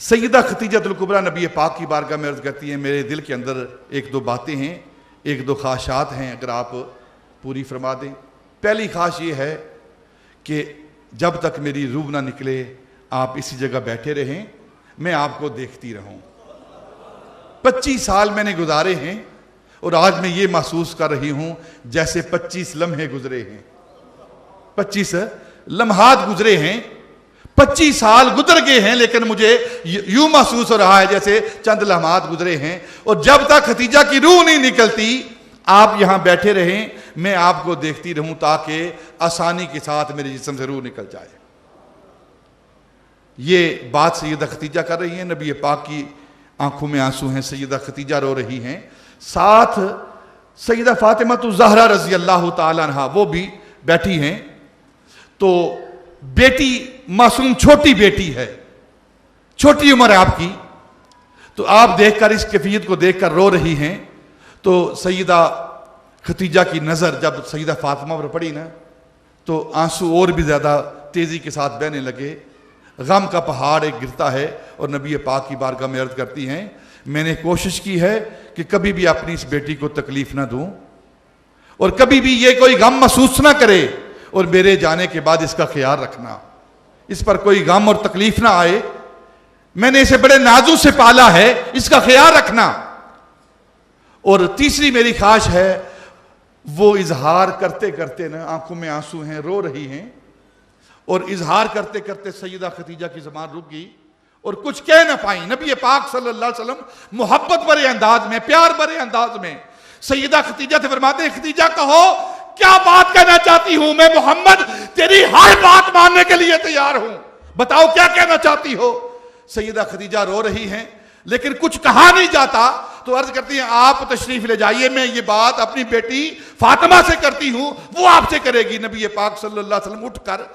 सैयदा खतीजतुल कुबरा नबी पाक की बारगाह में अर्ज़ करती हैं, मेरे दिल के अंदर एक दो बातें हैं, एक दो ख्वाहिशात हैं, अगर आप पूरी फरमा दें। पहली ख्वाहिश ये है कि जब तक मेरी रूह ना निकले आप इसी जगह बैठे रहें, मैं आपको देखती रहूं। 25 साल मैंने गुजारे हैं और आज मैं ये महसूस कर रही हूं जैसे 25 लम्हे गुजरे हैं, 25 लम्हात गुजरे हैं। 25 साल गुजर गए हैं लेकिन मुझे यूं महसूस हो रहा है जैसे चंद लम्हात गुजरे हैं। और जब तक खतीजा की रूह नहीं निकलती आप यहां बैठे रहें, मैं आपको देखती रहूं ताकि आसानी के साथ मेरे जिस्म से रूह निकल जाए। ये बात सैयदा खतीजा कर रही हैं, नबी पाक की आंखों में आंसू हैं, सैयदा खतीजा रो रही हैं। साथ सैयदा फातिमा ज़हरा रज़ी अल्लाह ताला अन्हा वो भी बैठी हैं। तो बेटी मासूम छोटी बेटी है, छोटी उम्र है आपकी, तो आप देखकर इस कैफियत को देखकर रो रही हैं। तो सैयदा खतीजा की नज़र जब सैयदा फातिमा पर पड़ी ना तो आंसू और भी ज़्यादा तेज़ी के साथ बहने लगे। गम का पहाड़ एक गिरता है और नबी पाक की बारगाह में अर्ज़ करती हैं, मैंने कोशिश की है कि कभी भी अपनी इस बेटी को तकलीफ ना दूं और कभी भी ये कोई गम महसूस ना करे, और मेरे जाने के बाद इसका ख्याल रखना, इस पर कोई गम और तकलीफ ना आए। मैंने इसे बड़े नाजू से पाला है, इसका ख्याल रखना। और तीसरी मेरी ख्वाहिश है, वो इजहार करते करते ना आंखों में आंसू हैं, रो रही हैं, और इजहार करते करते सैयदा खतीजा की ज़बान रुक गई और कुछ कह ना पाई। नबी पाक सल्लल्लाहु अलैहि वसल्लम मोहब्बत भरे अंदाज में, प्यार भरे अंदाज में सैयदा खतीजा से फरमाते हैं, खतीजा कहो क्या बात कहना चाहती हूं, मैं मोहम्मद तेरी हर बात मानने के लिए तैयार हूं, बताओ क्या कहना चाहती हो। सैयदा खतीजा रो रही हैं लेकिन कुछ कहा नहीं जाता, तो अर्ज करती हैं आप तशरीफ ले जाइए, मैं ये बात अपनी बेटी फातिमा से करती हूं, वो आपसे करेगी। नबी पाक सल्लल्लाहु अलैहि वसल्लम उठकर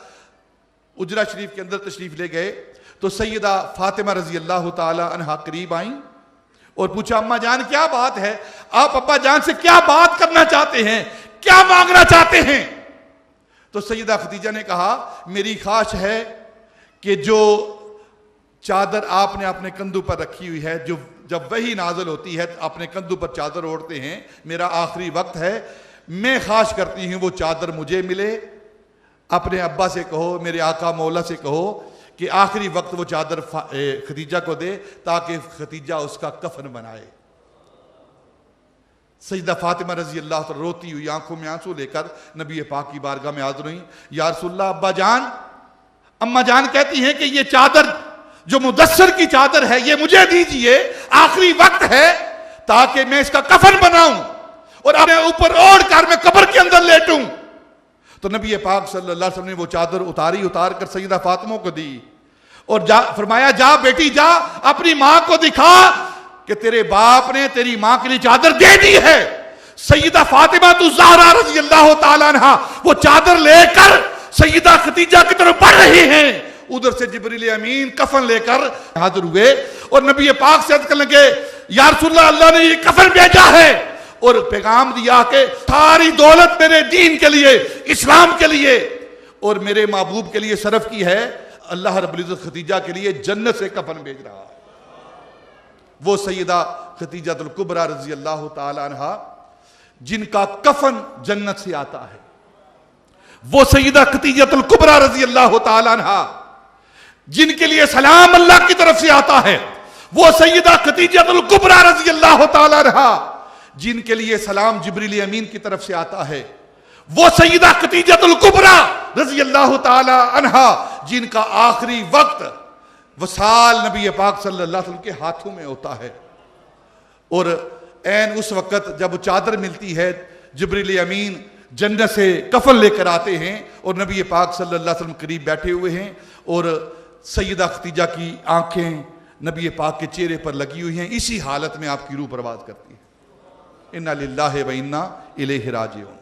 उजरा शरीफ के अंदर तशरीफ ले गए तो सैयदा फातिमा रजी अल्लाह ताला अन्हा करीब आई और पूछा, अम्मा जान क्या बात है, आप अब्बा जान से क्या बात करना चाहते हैं, क्या मांगना चाहते हैं। तो सैयदा खतीजा ने कहा, मेरी ख्वाहिश है कि जो चादर आपने अपने कंधों पर रखी हुई है, जो जब वही नाज़िल होती है अपने कंधों पर चादर ओढ़ते हैं, मेरा आखिरी वक्त है, मैं ख्वाहिश करती हूं वो चादर मुझे मिले। अपने अब्बा से कहो, मेरे आका मौला से कहो कि आखिरी वक्त वो चादर खतीजा को दे ताकि खतीजा उसका कफन बनाए। सैयदा फातिमा रजी अल्लाह तआला रोती हुई आंखों में आंसू लेकर नबी पाक की बारगाह में हाज़िर हुई। या रसूलल्लाह, अब्बा जान, अम्मा जान कहती हैं कि ये चादर जो मुदस्सर की चादर है ये मुझे दीजिए, आखिरी वक्त है, ताकि मैं इसका कफन बनाऊं और अपने ऊपर ओढ़ कर मैं कब्र के अंदर लेटूं। तो नबी पाक सल्लल्लाहु अलैहि वसल्लम ने वो चादर उतार कर सैयदा फातिमा को दी और फरमाया, जा बेटी जा, अपनी मां को दिखा कि तेरे बाप ने तेरी मां के लिए चादर दे दी है। सैयदा फातिमा ज़हरा रज़ी अल्लाह ताला अन्हा वो चादर लेकर सैयदा खतीजा की तरफ बढ़ रही हैं। उधर से जिब्रील अमीन कफन लेकर हाजिर हुए और नबी पाक से अर्ज़ करने लगे, या रसूलल्लाह, अल्लाह ने ये कफन भेजा है और पैगाम दिया कि सारी दौलत मेरे दीन के लिए, इस्लाम के लिए और मेरे महबूब के लिए सरफ की है। अल्लाह रब्बुल इज्जत खतीजा के लिए जन्नत से कफन भेज रहा है। वो सैयदा खतीजतुल कुबरा रजी अल्लाह ताला अन्हा जिनका कफन जन्नत से आता है, वो सैयदा खतीजतुल कुबरा रजी अल्लाह ताला अन्हा जिनके लिए सलाम अल्लाह की तरफ से आता है, वो सैयदा खतीजतुल कुबरा रजी अल्लाह ताला अन्हा जिनके लिए सलाम जिब्रील अमीन की तरफ से आता है, वो सैयदा खतीजतुल कुबरा रजी अल्लाह ताला अन्हा जिनका आखिरी वक्त वसाल नबी पाक सल्लल्लाहु अलैहि वसल्लम के हाथों में होता है। और ऐन उस वक्त जब चादर मिलती है, जिब्रील अमीन जन्नत से कफन लेकर आते हैं और नबी पाक सल्लल्लाहु अलैहि वसल्लम करीब बैठे हुए हैं और सैयदा खतीजा की आंखें नबी पाक के चेहरे पर लगी हुई हैं। इसी हालत में आपकी रूह परवाज़ करती है। इन्ना लिल्लाहि व इन्ना इलैहि राजिऊन।